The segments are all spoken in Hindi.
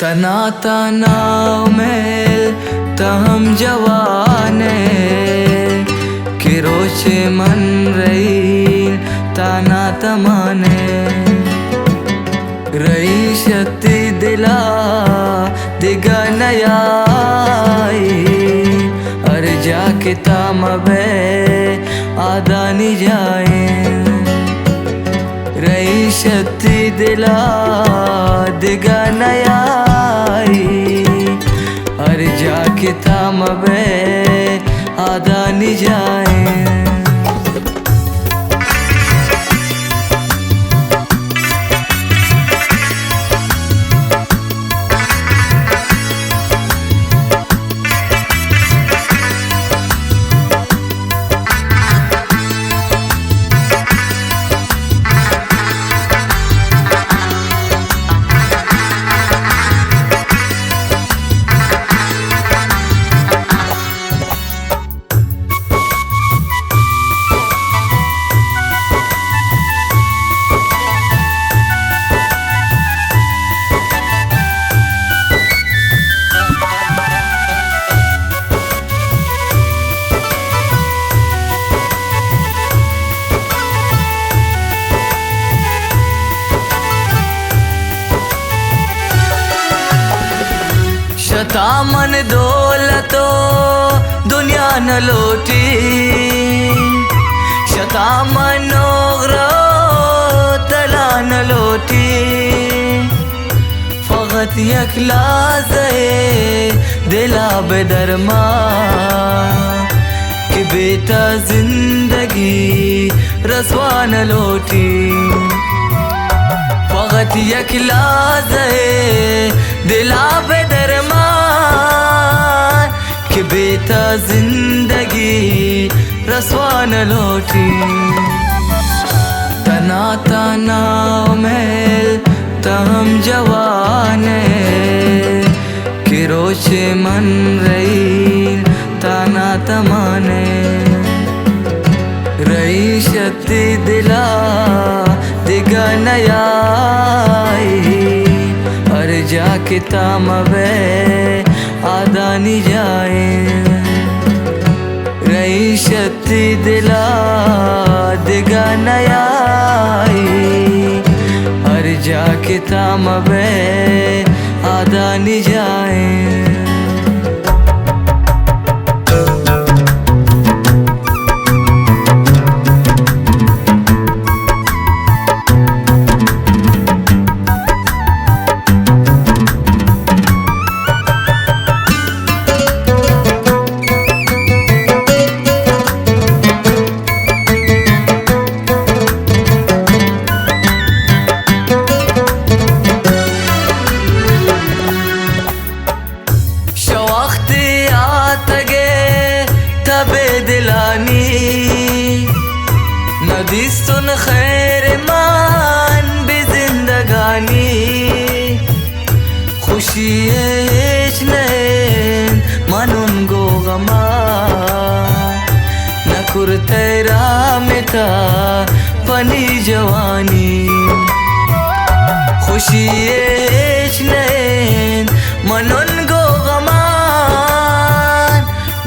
तना तना मेल तहम जवाने कि रोचे मन रही तना तमाने रही शक्ति दिला दिगा नयाई अर जाके ताम बे आदानी जाए रही शक्ति दिला दिगा नयाई हर जाके थाम बे आदानी जाए शतामन दौलतो दुनिया न लोटी शतामन नोगरो तला न लोटी फकत यक लाज़े दिला बेदरमा कि बेटा जिंदगी रसवा न लोटी फकत यक लाज़े दिला बेदरमा कि बेटा जिंदगी रसवा न लौटी तना तना मेल तहम जवाने कि रोचे मन रही तना तमाने रही शक्ति दिला दिगा नयाई हर जाके ताम बे आदानी जाए रही शक्ति दिला दिगा नयाई हर जाके ताम बे आदानी जाए दिलानी नदीस्तुन खैर मान भी जिंदगानी खुशी एचनेन मनून गो गमा नकुर तेरा मिता पनी जवानी खुशी एचनेन मनून गो गमा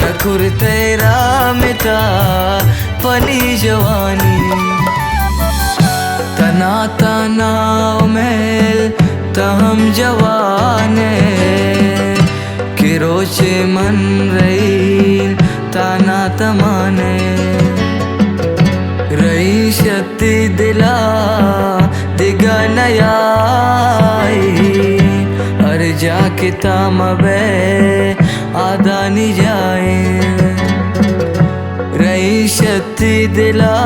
नकुर तेरा मिता पनी जवानी तना तना मेल तहम जवाने कि रोचे मन रही ताना तमाने रही शक्ति दिला दिगा नयाई हर जाके ताम बे आदानी जाए रही शक्ति दिला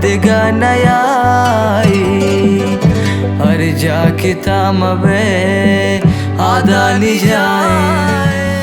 दिगा नयाई हर जाके ताम बे आदानी जाए।